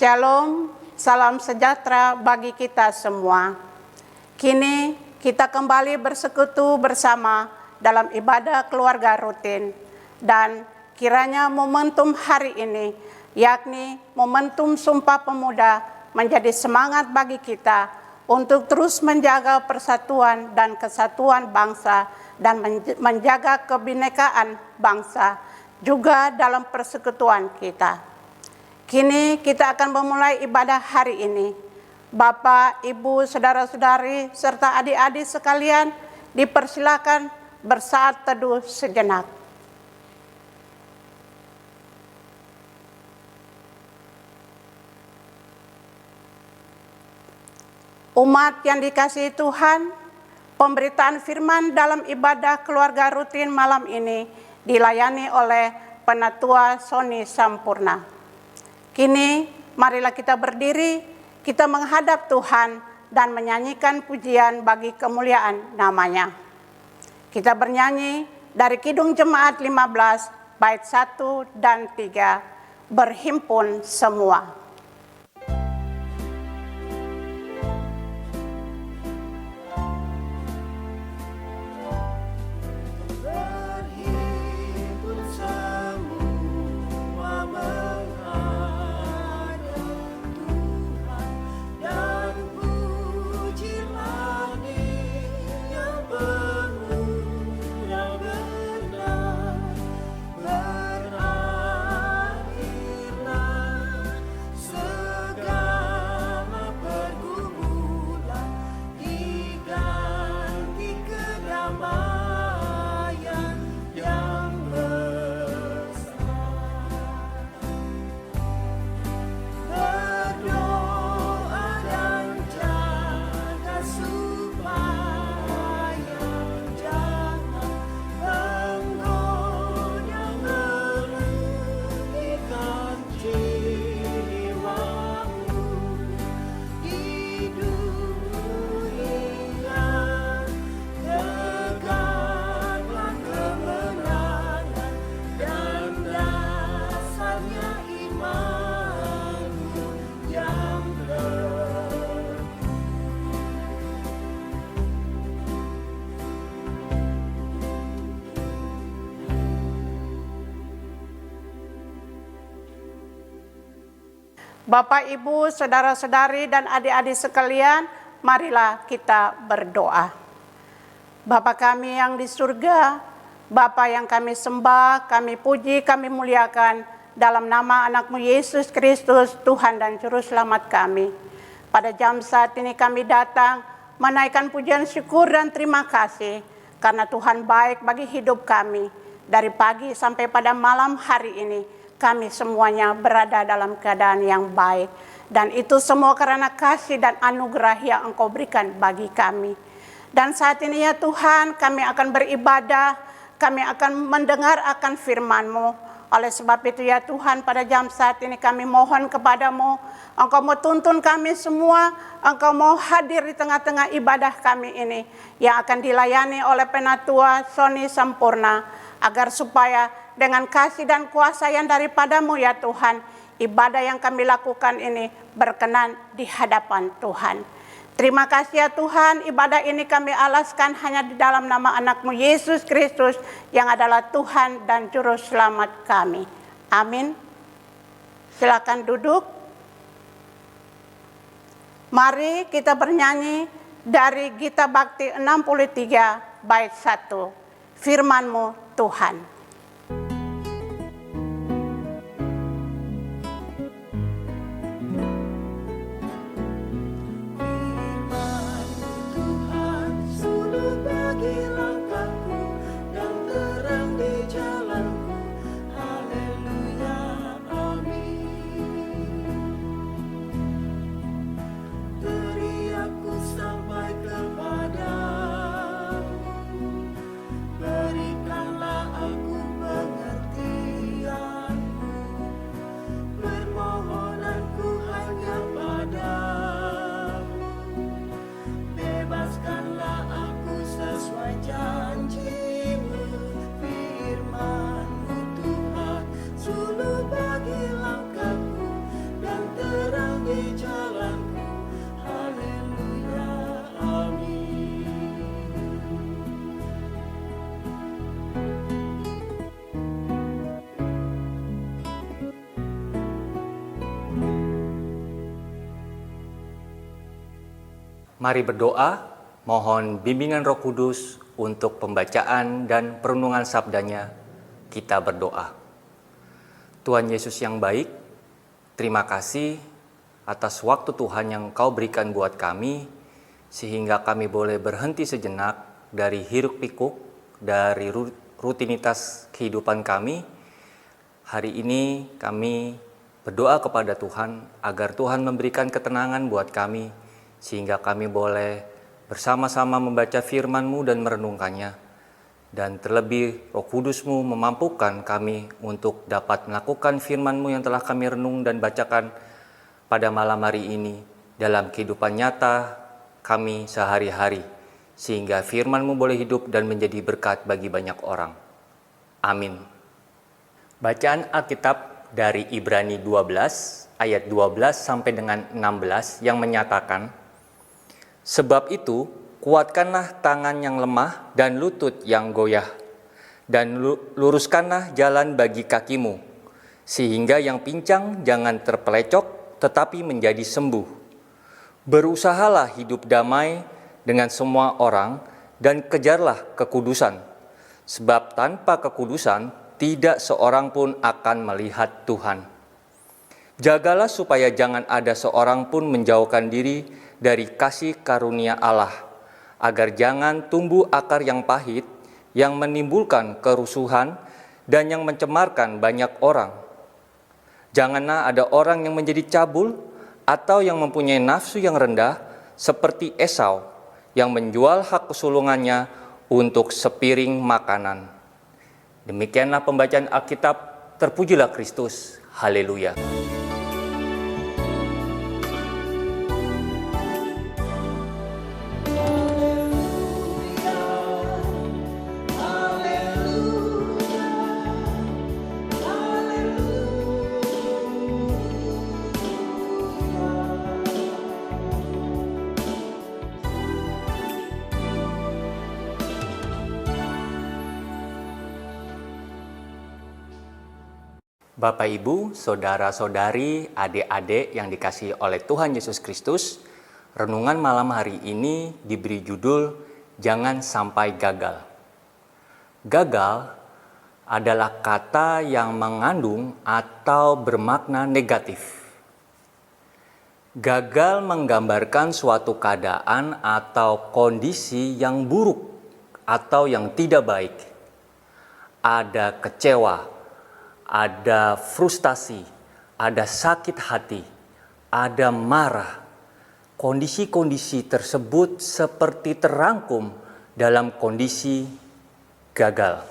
Shalom, salam sejahtera bagi kita semua. Kini kita kembali bersekutu bersama dalam ibadah keluarga rutin, dan kiranya momentum hari ini, yakni momentum Sumpah Pemuda, menjadi semangat bagi kita untuk terus menjaga persatuan dan kesatuan bangsa dan menjaga kebinekaan bangsa juga dalam persekutuan kita. Kini kita akan memulai ibadah hari ini. Bapak, Ibu, saudara-saudari, serta adik-adik sekalian dipersilakan bersaat teduh sejenak. Umat yang dikasihi Tuhan, pemberitaan firman dalam ibadah keluarga rutin malam ini dilayani oleh Penatua Sony Sampurna. Kini marilah kita berdiri, kita menghadap Tuhan dan menyanyikan pujian bagi kemuliaan namanya. Kita bernyanyi dari Kidung Jemaat 15 bait 1 dan 3, berhimpun semua. Bapak, Ibu, saudara-saudari, dan adik-adik sekalian, marilah kita berdoa. Bapa kami yang di surga, Bapa yang kami sembah, kami puji, kami muliakan, dalam nama anak-Mu Yesus Kristus, Tuhan dan Juru Selamat kami. Pada jam saat ini kami datang, menaikkan pujian syukur dan terima kasih, karena Tuhan baik bagi hidup kami. Dari pagi sampai pada malam hari ini, kami semuanya berada dalam keadaan yang baik. Dan itu semua karena kasih dan anugerah yang Engkau berikan bagi kami. Dan saat ini ya Tuhan, kami akan beribadah, kami akan mendengar akan firman-Mu. Oleh sebab itu ya Tuhan, pada jam saat ini kami mohon kepadamu, Engkau mau tuntun kami semua, Engkau mau hadir di tengah-tengah ibadah kami ini, yang akan dilayani oleh Penatua Sony Sampurna, agar supaya dengan kasih dan kuasa yang daripadamu ya Tuhan, ibadah yang kami lakukan ini berkenan di hadapan Tuhan. Terima kasih ya Tuhan, ibadah ini kami alaskan hanya di dalam nama anak-Mu Yesus Kristus yang adalah Tuhan dan Juru Selamat kami. Amin. Silakan duduk. Mari kita bernyanyi dari Gita Bakti 63 bait 1. Firman-Mu Tuhan. Berikanlah aku Mari berdoa, mohon bimbingan Roh Kudus untuk pembacaan dan perenungan sabdanya. Kita berdoa. Tuhan Yesus yang baik, terima kasih atas waktu Tuhan yang Kau berikan buat kami, sehingga kami boleh berhenti sejenak dari hiruk pikuk, dari rutinitas kehidupan kami. Hari ini kami berdoa kepada Tuhan agar Tuhan memberikan ketenangan buat kami, sehingga kami boleh bersama-sama membaca firman-Mu dan merenungkannya. Dan terlebih Roh Kudus-Mu memampukan kami untuk dapat melakukan firman-Mu yang telah kami renung dan bacakan pada malam hari ini dalam kehidupan nyata kami sehari-hari, sehingga firman-Mu boleh hidup dan menjadi berkat bagi banyak orang. Amin. Bacaan Alkitab dari Ibrani 12 ayat 12 sampai dengan 16 yang menyatakan, sebab itu kuatkanlah tangan yang lemah dan lutut yang goyah, dan luruskanlah jalan bagi kakimu, sehingga yang pincang jangan terpelecok tetapi menjadi sembuh. Berusahalah hidup damai dengan semua orang dan kejarlah kekudusan, sebab tanpa kekudusan tidak seorang pun akan melihat Tuhan. Jagalah supaya jangan ada seorang pun menjauhkan diri dari kasih karunia Allah, agar jangan tumbuh akar yang pahit, yang menimbulkan kerusuhan dan yang mencemarkan banyak orang. Janganlah ada orang yang menjadi cabul atau yang mempunyai nafsu yang rendah seperti Esau, yang menjual hak kesulungannya untuk sepiring makanan. Demikianlah pembacaan Alkitab. Terpujilah Kristus. Haleluya. Bapak, Ibu, saudara-saudari, adik-adik yang dikasihi oleh Tuhan Yesus Kristus, renungan malam hari ini diberi judul Jangan Sampai Gagal. Gagal adalah kata yang mengandung atau bermakna negatif. Gagal menggambarkan suatu keadaan atau kondisi yang buruk atau yang tidak baik. Ada kecewa, ada frustasi, ada sakit hati, ada marah. Kondisi-kondisi tersebut seperti terangkum dalam kondisi gagal.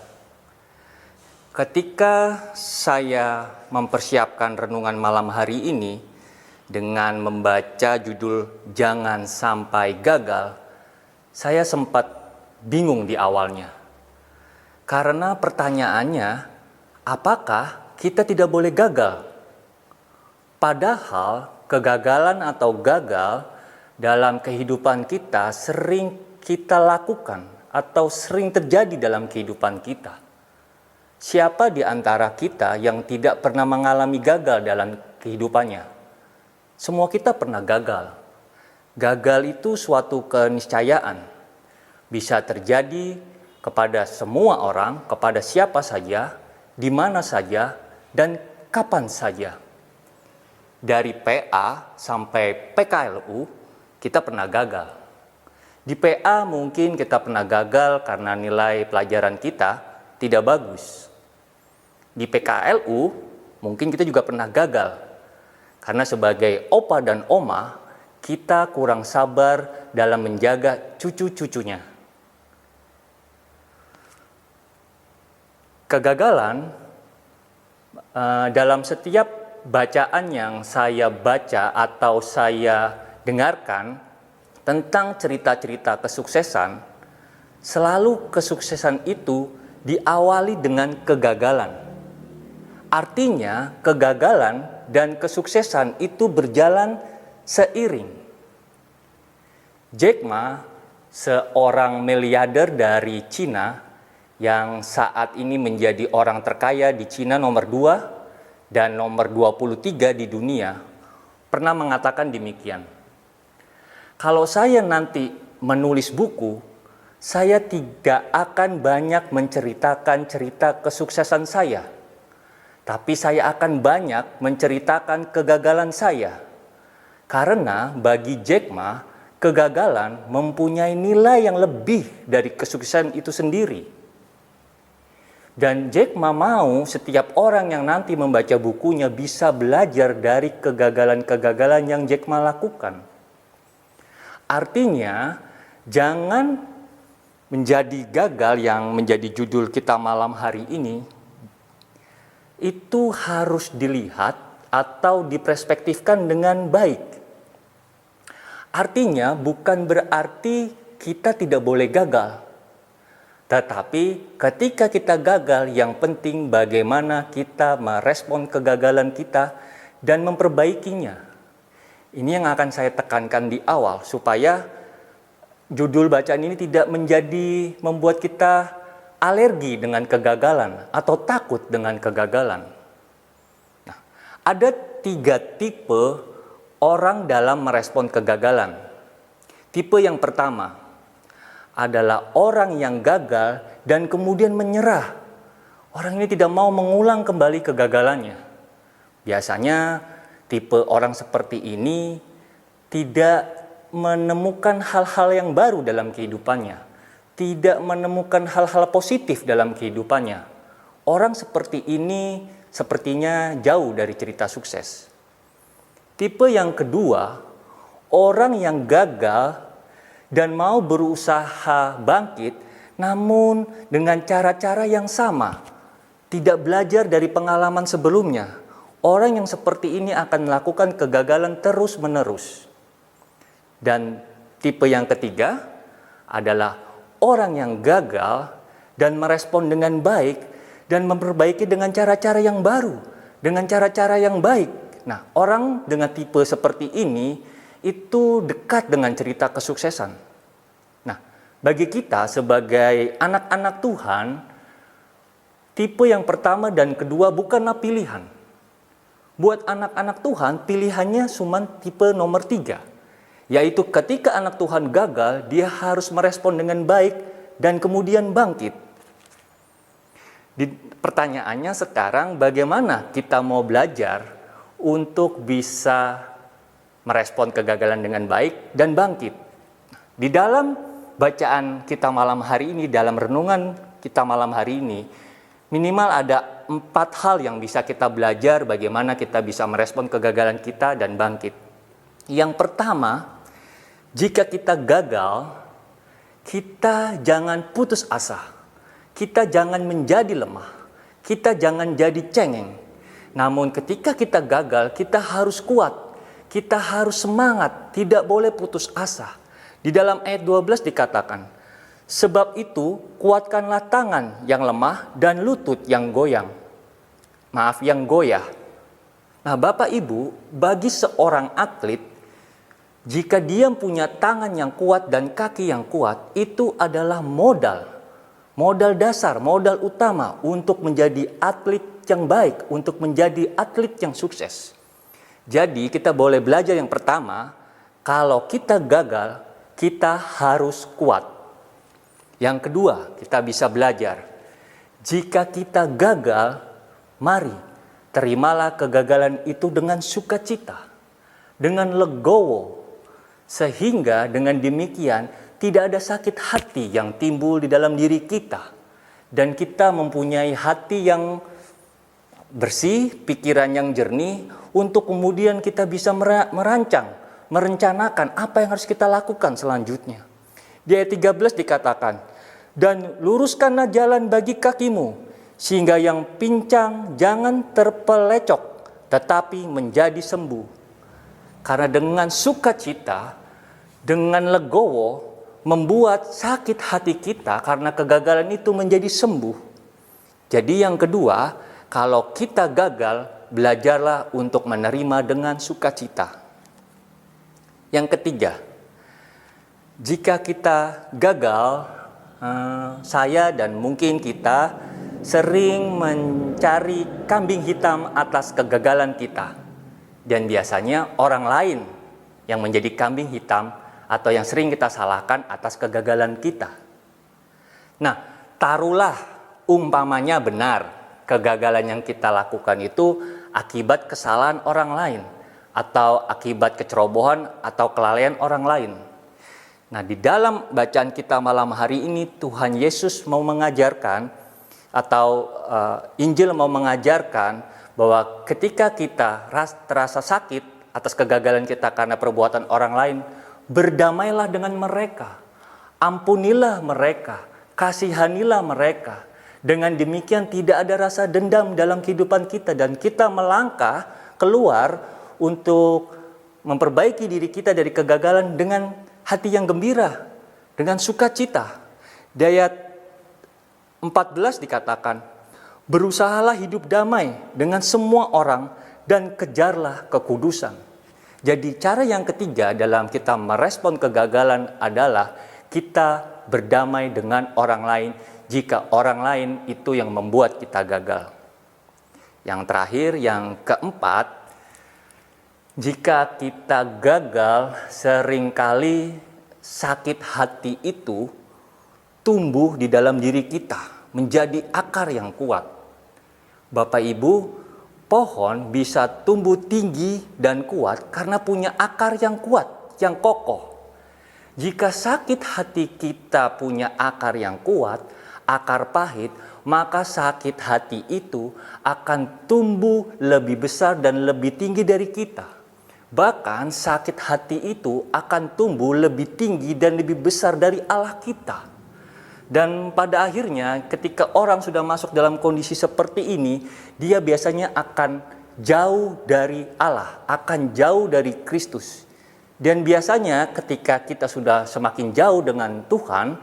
Ketika saya mempersiapkan renungan malam hari ini dengan membaca judul Jangan Sampai Gagal, saya sempat bingung di awalnya. Karena pertanyaannya, apakah kita tidak boleh gagal? Padahal kegagalan atau gagal dalam kehidupan kita sering kita lakukan atau sering terjadi dalam kehidupan kita. Siapa di antara kita yang tidak pernah mengalami gagal dalam kehidupannya? Semua kita pernah gagal. Gagal itu suatu keniscayaan. Bisa terjadi kepada semua orang, kepada siapa saja, di mana saja, dan kapan saja. Dari PA sampai PKLU, kita pernah gagal. Di PA mungkin kita pernah gagal karena nilai pelajaran kita tidak bagus. Di PKLU, mungkin kita juga pernah gagal. Karena sebagai opa dan oma, kita kurang sabar dalam menjaga cucu-cucunya. Kegagalan dalam setiap bacaan yang saya baca atau saya dengarkan tentang cerita-cerita kesuksesan, selalu kesuksesan itu diawali dengan kegagalan. Artinya, kegagalan dan kesuksesan itu berjalan seiring. Jack Ma, seorang miliarder dari Cina, yang saat ini menjadi orang terkaya di Cina nomor 2 dan nomor 23 di dunia, pernah mengatakan demikian. Kalau saya nanti menulis buku, saya tidak akan banyak menceritakan cerita kesuksesan saya, tapi saya akan banyak menceritakan kegagalan saya. Karena bagi Jack Ma, kegagalan mempunyai nilai yang lebih dari kesuksesan itu sendiri. Dan Jack Ma mau setiap orang yang nanti membaca bukunya bisa belajar dari kegagalan-kegagalan yang Jack Ma lakukan. Artinya, jangan menjadi gagal yang menjadi judul kita malam hari ini, itu harus dilihat atau diperspektifkan dengan baik. Artinya bukan berarti kita tidak boleh gagal. Tetapi ketika kita gagal, yang penting bagaimana kita merespon kegagalan kita dan memperbaikinya. Ini yang akan saya tekankan di awal, supaya judul bacaan ini tidak membuat kita alergi dengan kegagalan atau takut dengan kegagalan. Nah, ada 3 tipe orang dalam merespon kegagalan. Tipe yang pertama adalah orang yang gagal dan kemudian menyerah. Orang ini tidak mau mengulang kembali kegagalannya. Biasanya tipe orang seperti ini tidak menemukan hal-hal yang baru dalam kehidupannya, tidak menemukan hal-hal positif dalam kehidupannya. Orang seperti ini sepertinya jauh dari cerita sukses. Tipe yang kedua, orang yang gagal dan mau berusaha bangkit, namun dengan cara-cara yang sama, tidak belajar dari pengalaman sebelumnya. Orang yang seperti ini akan melakukan kegagalan terus-menerus. Dan tipe yang ketiga adalah orang yang gagal dan merespon dengan baik dan memperbaiki dengan cara-cara yang baru, dengan cara-cara yang baik. Nah, orang dengan tipe seperti ini itu dekat dengan cerita kesuksesan. Nah, bagi kita sebagai anak-anak Tuhan, tipe yang pertama dan kedua bukanlah pilihan. Buat anak-anak Tuhan, pilihannya cuma tipe nomor 3. Yaitu ketika anak Tuhan gagal, dia harus merespon dengan baik dan kemudian bangkit. Pertanyaannya sekarang, bagaimana kita mau belajar untuk bisa merespon kegagalan dengan baik dan bangkit? Di dalam bacaan kita malam hari ini, dalam renungan kita malam hari ini, minimal ada 4 hal yang bisa kita belajar bagaimana kita bisa merespon kegagalan kita dan bangkit. Yang pertama, jika kita gagal, kita jangan putus asa. Kita jangan menjadi lemah. Kita jangan jadi cengeng. Namun ketika kita gagal, kita harus kuat. Kita harus semangat, tidak boleh putus asa. Di dalam ayat 12 dikatakan, sebab itu kuatkanlah tangan yang lemah dan lutut yang goyah. Nah, Bapak Ibu, bagi seorang atlet, jika dia punya tangan yang kuat dan kaki yang kuat, itu adalah modal dasar, modal utama untuk menjadi atlet yang baik, untuk menjadi atlet yang sukses. Jadi kita boleh belajar yang pertama, kalau kita gagal, kita harus kuat. Yang kedua, kita bisa belajar, jika kita gagal, mari terimalah kegagalan itu dengan sukacita, dengan legowo, sehingga dengan demikian tidak ada sakit hati yang timbul di dalam diri kita. Dan kita mempunyai hati yang bersih, pikiran yang jernih, untuk kemudian kita bisa merencanakan apa yang harus kita lakukan selanjutnya. Di ayat 13 dikatakan, dan luruskanlah jalan bagi kakimu, sehingga yang pincang jangan terpelecok, tetapi menjadi sembuh. Karena dengan sukacita, dengan legowo, membuat sakit hati kita karena kegagalan itu menjadi sembuh. Jadi yang kedua, kalau kita gagal, belajarlah untuk menerima dengan sukacita. Yang ketiga, jika kita gagal, saya dan mungkin kita sering mencari kambing hitam atas kegagalan kita. Dan biasanya orang lain yang menjadi kambing hitam atau yang sering kita salahkan atas kegagalan kita. Nah, taruhlah umpamanya benar kegagalan yang kita lakukan itu akibat kesalahan orang lain atau akibat kecerobohan atau kelalaian orang lain. Nah, di dalam bacaan kita malam hari ini Tuhan Yesus mau mengajarkan atau Injil mau mengajarkan bahwa ketika kita terasa sakit atas kegagalan kita karena perbuatan orang lain, berdamailah dengan mereka, ampunilah mereka, kasihanilah mereka. Dengan demikian tidak ada rasa dendam dalam kehidupan kita dan kita melangkah keluar untuk memperbaiki diri kita dari kegagalan dengan hati yang gembira, dengan sukacita. Di ayat 14 dikatakan, berusahalah hidup damai dengan semua orang dan kejarlah kekudusan. Jadi cara yang ketiga dalam kita merespon kegagalan adalah kita berdamai dengan orang lain jika orang lain itu yang membuat kita gagal. Yang terakhir, yang keempat, jika kita gagal, seringkali sakit hati itu tumbuh di dalam diri kita, menjadi akar yang kuat. Bapak Ibu, pohon bisa tumbuh tinggi dan kuat karena punya akar yang kuat, yang kokoh. Jika sakit hati kita punya akar yang kuat, akar pahit, maka sakit hati itu akan tumbuh lebih besar dan lebih tinggi dari kita. Bahkan sakit hati itu akan tumbuh lebih tinggi dan lebih besar dari Allah kita. Dan pada akhirnya ketika orang sudah masuk dalam kondisi seperti ini, dia biasanya akan jauh dari Allah, akan jauh dari Kristus. Dan biasanya ketika kita sudah semakin jauh dengan Tuhan,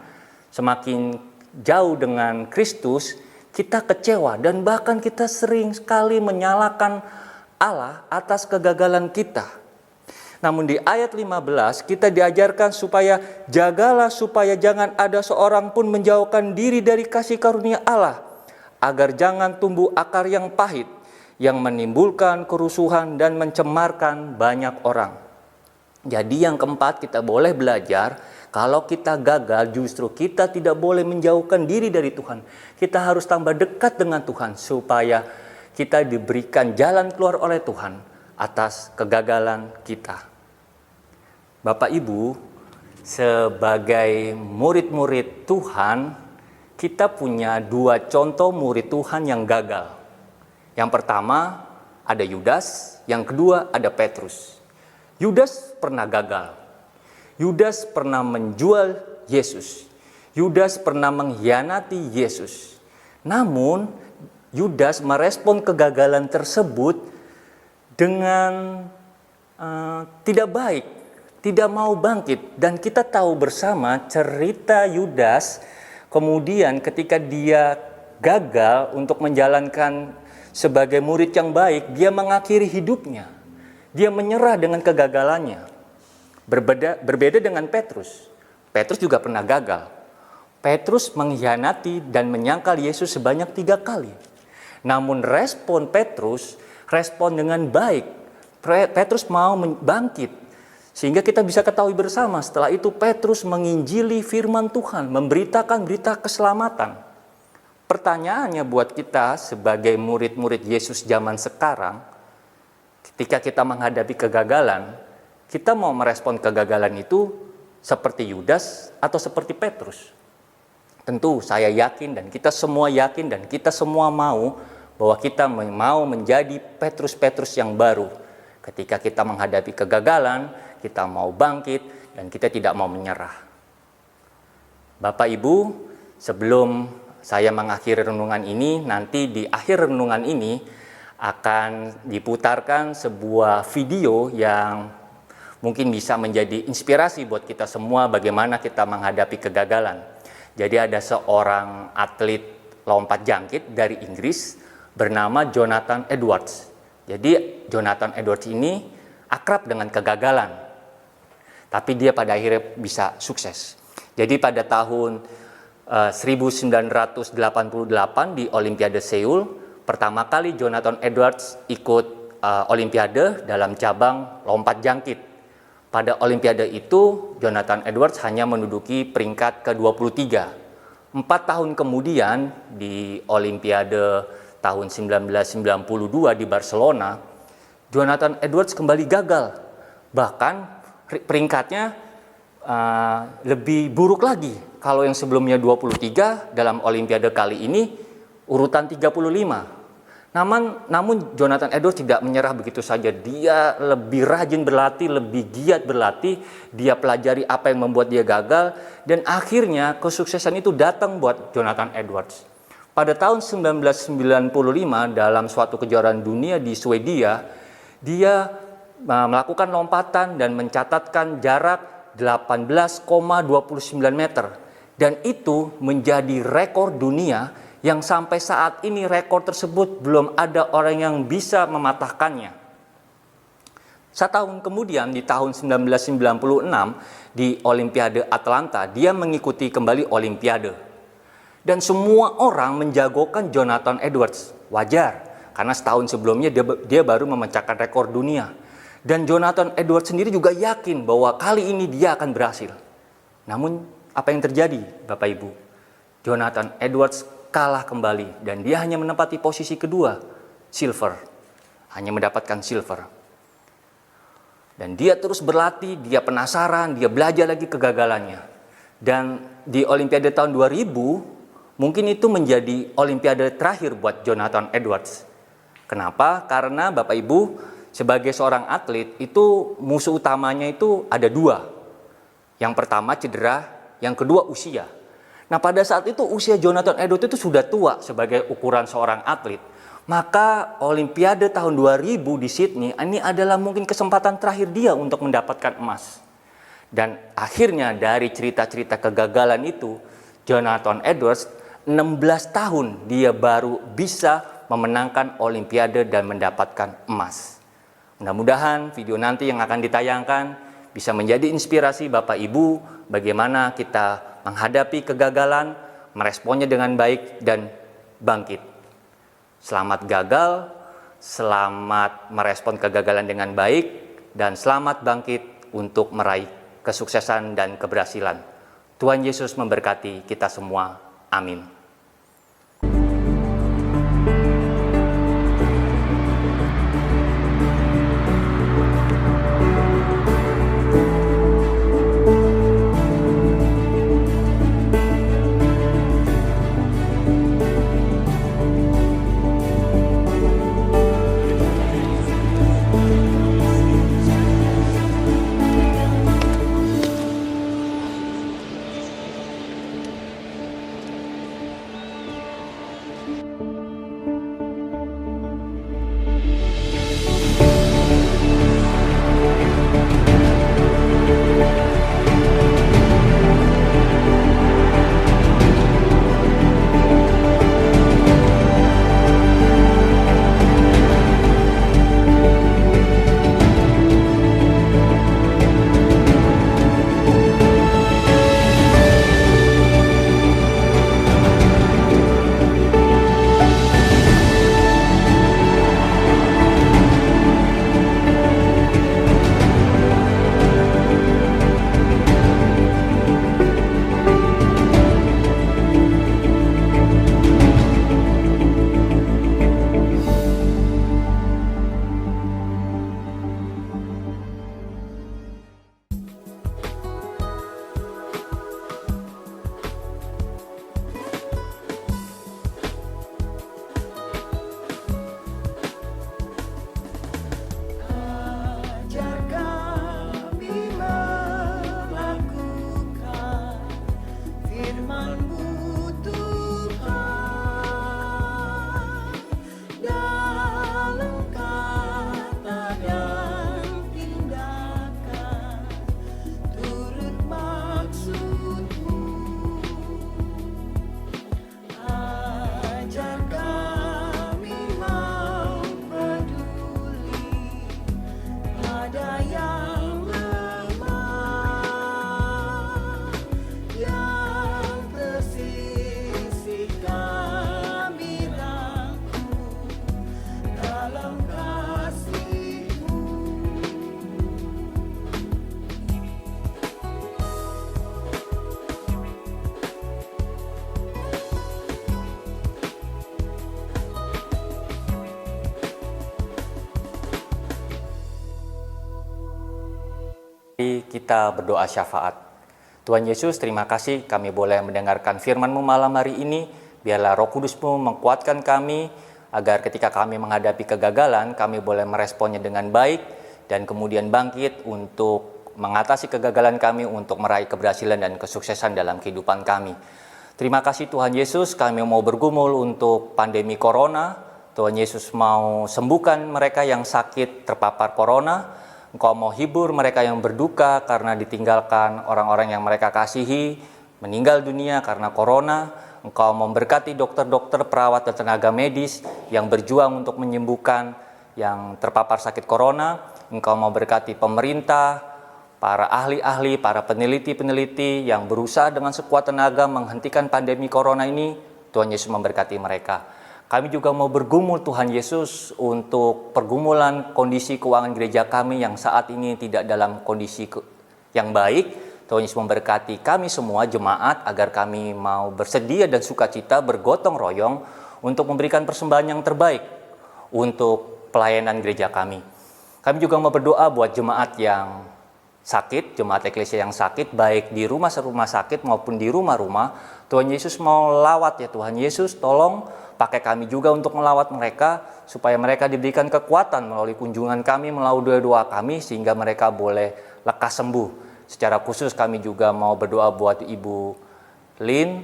semakin jauh dengan Kristus, kita kecewa dan bahkan kita sering sekali menyalahkan Allah atas kegagalan kita. Namun di ayat 15 kita diajarkan supaya jagalah supaya jangan ada seorang pun menjauhkan diri dari kasih karunia Allah, agar jangan tumbuh akar yang pahit yang menimbulkan kerusuhan dan mencemarkan banyak orang. Jadi yang keempat, kita boleh belajar kalau kita gagal justru kita tidak boleh menjauhkan diri dari Tuhan. Kita harus tambah dekat dengan Tuhan supaya kita diberikan jalan keluar oleh Tuhan atas kegagalan kita. Bapak Ibu, sebagai murid-murid Tuhan, kita punya dua contoh murid Tuhan yang gagal. Yang pertama ada Yudas, yang kedua ada Petrus. Yudas pernah gagal. Yudas pernah menjual Yesus. Yudas pernah mengkhianati Yesus. Namun Yudas merespon kegagalan tersebut dengan tidak baik, tidak mau bangkit. Dan kita tahu bersama cerita Yudas, kemudian ketika dia gagal untuk menjalankan sebagai murid yang baik, dia mengakhiri hidupnya. Dia menyerah dengan kegagalannya. Berbeda dengan Petrus. Petrus juga pernah gagal. Petrus mengkhianati dan menyangkal Yesus sebanyak 3 kali. Namun respon Petrus, respon dengan baik. Petrus mau bangkit. Sehingga kita bisa ketahui bersama, setelah itu Petrus menginjili firman Tuhan, memberitakan berita keselamatan. Pertanyaannya buat kita sebagai murid-murid Yesus zaman sekarang, ketika kita menghadapi kegagalan, kita mau merespon kegagalan itu seperti Yudas atau seperti Petrus? Tentu saya yakin dan kita semua yakin dan kita semua mau bahwa kita mau menjadi Petrus-Petrus yang baru. Ketika kita menghadapi kegagalan, kita mau bangkit dan kita tidak mau menyerah. Bapak Ibu, sebelum saya mengakhiri renungan ini, nanti di akhir renungan ini akan diputarkan sebuah video yang mungkin bisa menjadi inspirasi buat kita semua bagaimana kita menghadapi kegagalan. Jadi ada seorang atlet lompat jangkit dari Inggris bernama Jonathan Edwards. Jadi Jonathan Edwards ini akrab dengan kegagalan, tapi dia pada akhirnya bisa sukses. Jadi pada tahun 1988 di Olimpiade Seoul, pertama kali Jonathan Edwards ikut Olimpiade dalam cabang lompat jangkit. Pada Olimpiade itu, Jonathan Edwards hanya menduduki peringkat ke-23. 4 tahun kemudian, di Olimpiade tahun 1992 di Barcelona, Jonathan Edwards kembali gagal. Bahkan peringkatnya lebih buruk lagi. Kalau yang sebelumnya 23, dalam Olimpiade kali ini urutan 35. Namun Jonathan Edwards tidak menyerah begitu saja. Dia lebih rajin berlatih, lebih giat berlatih. Dia pelajari apa yang membuat dia gagal. Dan akhirnya kesuksesan itu datang buat Jonathan Edwards. Pada tahun 1995 dalam suatu kejuaraan dunia di Swedia, dia melakukan lompatan dan mencatatkan jarak 18,29 meter. Dan itu menjadi rekor dunia yang sampai saat ini rekor tersebut belum ada orang yang bisa mematahkannya. Setahun kemudian di tahun 1996 di Olimpiade Atlanta, dia mengikuti kembali Olimpiade. Dan semua orang menjagokan Jonathan Edwards. Wajar, karena setahun sebelumnya dia baru memecahkan rekor dunia. Dan Jonathan Edwards sendiri juga yakin bahwa kali ini dia akan berhasil. Namun apa yang terjadi, Bapak Ibu? Jonathan Edwards kalah kembali dan dia hanya menempati posisi kedua, silver. Hanya mendapatkan silver. Dan dia terus berlatih, dia penasaran, dia belajar lagi kegagalannya. Dan di Olimpiade tahun 2000, mungkin itu menjadi Olimpiade terakhir buat Jonathan Edwards. Kenapa? Karena Bapak Ibu, sebagai seorang atlet, itu musuh utamanya itu ada dua. Yang pertama cedera, yang kedua usia. Nah, pada saat itu usia Jonathan Edwards itu sudah tua sebagai ukuran seorang atlet. Maka Olimpiade tahun 2000 di Sydney ini adalah mungkin kesempatan terakhir dia untuk mendapatkan emas. Dan akhirnya dari cerita-cerita kegagalan itu, Jonathan Edwards 16 tahun dia baru bisa memenangkan Olimpiade dan mendapatkan emas. Mudah-mudahan video nanti yang akan ditayangkan bisa menjadi inspirasi Bapak Ibu bagaimana kita menghadapi kegagalan, meresponnya dengan baik, dan bangkit. Selamat gagal, selamat merespon kegagalan dengan baik, dan selamat bangkit untuk meraih kesuksesan dan keberhasilan. Tuhan Yesus memberkati kita semua. Amin. Mari kita berdoa syafaat. Tuhan Yesus, terima kasih kami boleh mendengarkan firman-Mu malam hari ini. Biarlah Roh Kudus-Mu menguatkan kami, agar ketika kami menghadapi kegagalan, kami boleh meresponnya dengan baik, dan kemudian bangkit untuk mengatasi kegagalan kami, untuk meraih keberhasilan dan kesuksesan dalam kehidupan kami. Terima kasih Tuhan Yesus, kami mau bergumul untuk pandemi Corona. Tuhan Yesus mau sembuhkan mereka yang sakit terpapar Corona. Engkau mau hibur mereka yang berduka karena ditinggalkan orang-orang yang mereka kasihi, meninggal dunia karena Corona. Engkau memberkati dokter-dokter, perawat, dan tenaga medis yang berjuang untuk menyembuhkan yang terpapar sakit Corona. Engkau mau berkati pemerintah, para ahli-ahli, para peneliti-peneliti yang berusaha dengan sekuat tenaga menghentikan pandemi Corona ini. Tuhan Yesus memberkati mereka. Kami juga mau bergumul Tuhan Yesus untuk pergumulan kondisi keuangan gereja kami yang saat ini tidak dalam kondisi yang baik. Tuhan Yesus memberkati kami semua jemaat agar kami mau bersedia dan sukacita bergotong royong untuk memberikan persembahan yang terbaik untuk pelayanan gereja kami. Kami juga mau berdoa buat jemaat yang sakit, jemaat eklesia yang sakit, baik di rumah sakit maupun di rumah-rumah. Tuhan Yesus mau lawat ya Tuhan Yesus, tolong pakai kami juga untuk melawat mereka, supaya mereka diberikan kekuatan melalui kunjungan kami, melalui doa kami, sehingga mereka boleh lekas sembuh. Secara khusus kami juga mau berdoa buat Ibu Lin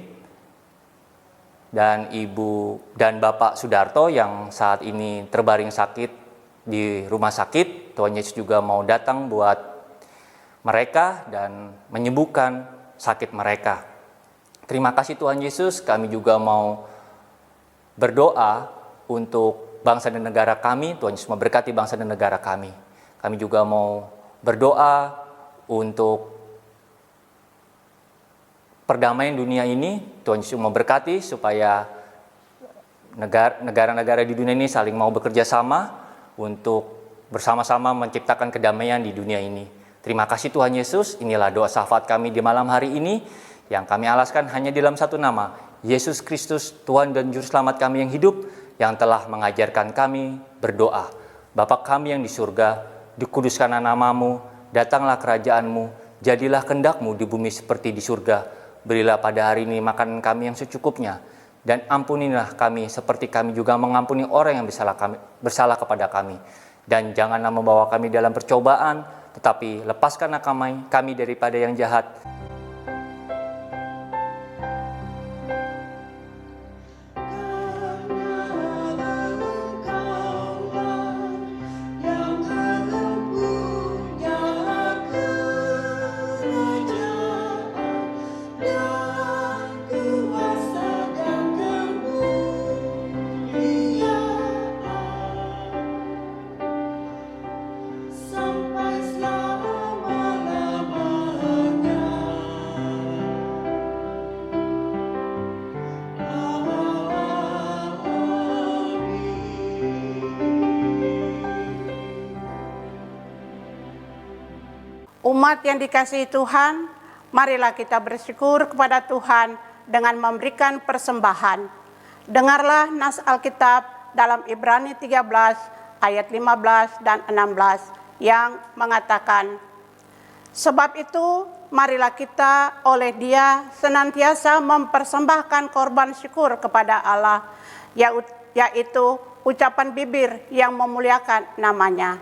dan Bapak Sudarto yang saat ini terbaring sakit di rumah sakit. Tuhan Yesus juga mau datang buat mereka dan menyembuhkan sakit mereka. Terima kasih Tuhan Yesus, kami juga mau berdoa untuk bangsa dan negara kami. Tuhan Yesus memberkati bangsa dan negara kami. Kami juga mau berdoa untuk perdamaian dunia ini. Tuhan Yesus memberkati supaya negara-negara di dunia ini saling mau bekerja sama untuk bersama-sama menciptakan kedamaian di dunia ini. Terima kasih Tuhan Yesus, inilah doa syafaat kami di malam hari ini yang kami alaskan hanya dalam satu nama, Yesus Kristus, Tuhan dan Juru Selamat kami yang hidup, yang telah mengajarkan kami berdoa. Bapa kami yang di surga, dikuduskanlah namamu, datanglah kerajaan-Mu, jadilah kehendak-Mu di bumi seperti di surga. Berilah pada hari ini makanan kami yang secukupnya, dan ampunilah kami seperti kami juga mengampuni orang yang bersalah kepada kami. Dan janganlah membawa kami dalam percobaan, tetapi lepaskanlah kami daripada yang jahat. Umat yang dikasihi Tuhan, marilah kita bersyukur kepada Tuhan dengan memberikan persembahan. Dengarlah nas Alkitab dalam Ibrani 13 ayat 15 dan 16 yang mengatakan, sebab itu marilah kita oleh Dia senantiasa mempersembahkan korban syukur kepada Allah, yaitu ucapan bibir yang memuliakan namanya.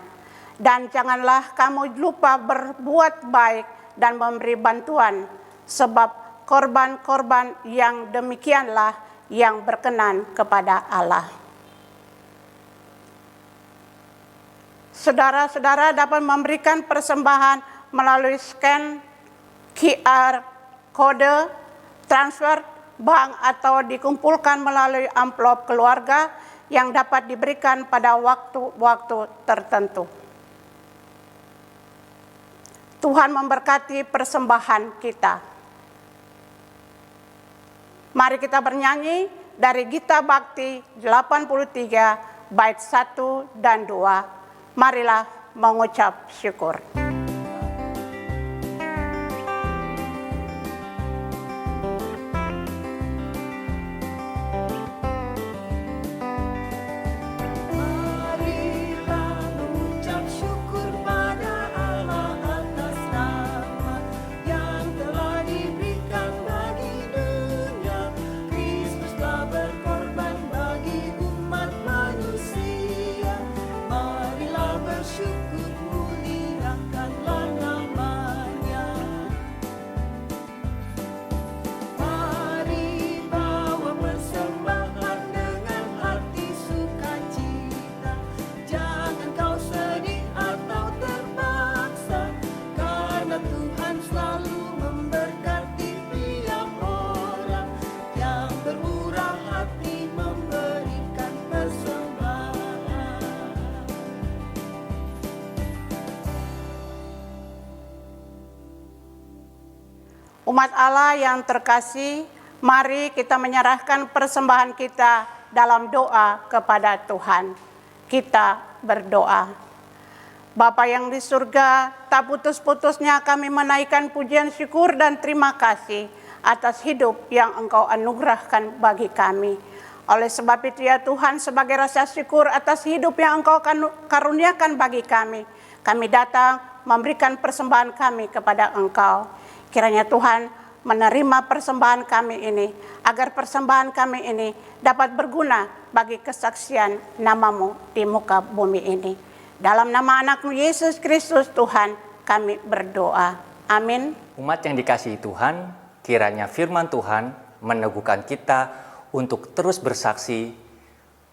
Dan janganlah kamu lupa berbuat baik dan memberi bantuan, sebab korban-korban yang demikianlah yang berkenan kepada Allah. Saudara-saudara dapat memberikan persembahan melalui scan QR, kode, transfer, bank, atau dikumpulkan melalui amplop keluarga yang dapat diberikan pada waktu-waktu tertentu. Tuhan memberkati persembahan kita. Mari kita bernyanyi dari Gita Bakti 83 bait 1 dan 2. Marilah mengucap syukur. Marilah mengucap syukur pada Allah atas Umat Allah yang terkasih, mari kita menyerahkan persembahan kita dalam doa kepada Tuhan. Kita berdoa. Bapa yang di surga, tak putus-putusnya kami menaikkan pujian syukur dan terima kasih atas hidup yang Engkau anugerahkan bagi kami. Oleh sebab itu ya Tuhan, sebagai rasa syukur atas hidup yang Engkau karuniakan bagi kami datang memberikan persembahan kami kepada Engkau. Kiranya Tuhan menerima persembahan kami ini, agar persembahan kami ini dapat berguna bagi kesaksian nama-Mu di muka bumi ini. Dalam nama anak-Mu Yesus Kristus Tuhan kami berdoa. Amin. Umat yang dikasihi Tuhan, kiranya firman Tuhan meneguhkan kita untuk terus bersaksi,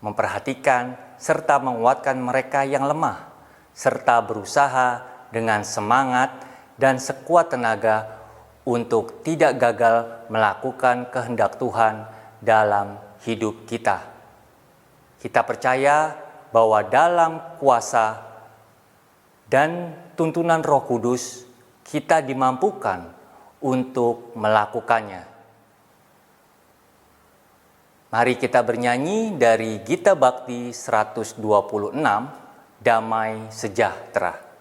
memperhatikan serta menguatkan mereka yang lemah, serta berusaha dengan semangat dan sekuat tenaga untuk tidak gagal melakukan kehendak Tuhan dalam hidup kita. Kita percaya bahwa dalam kuasa dan tuntunan Roh Kudus kita dimampukan untuk melakukannya. Mari kita bernyanyi dari Gita Bakti 126, Damai Sejahtera.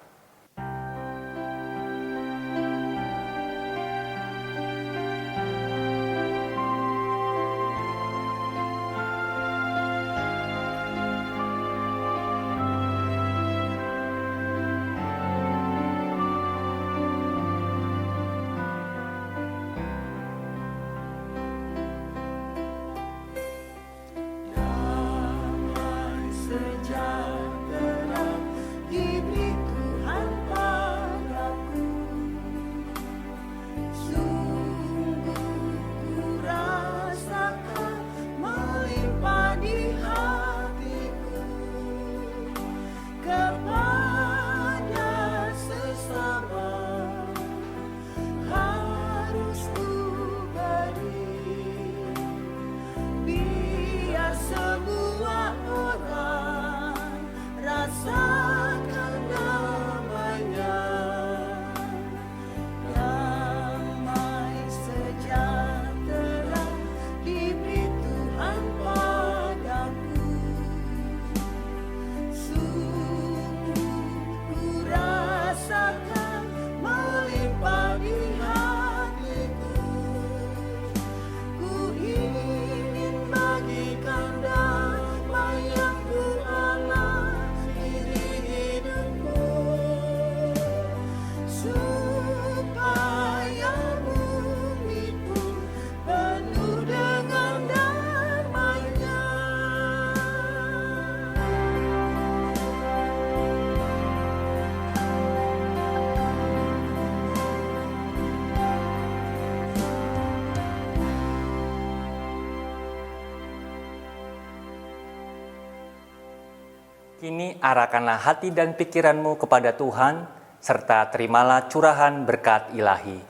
Kini arahkanlah hati dan pikiranmu kepada Tuhan, serta terimalah curahan berkat ilahi.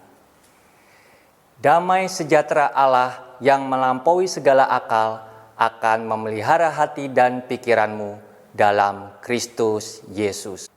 Damai sejahtera Allah yang melampaui segala akal akan memelihara hati dan pikiranmu dalam Kristus Yesus.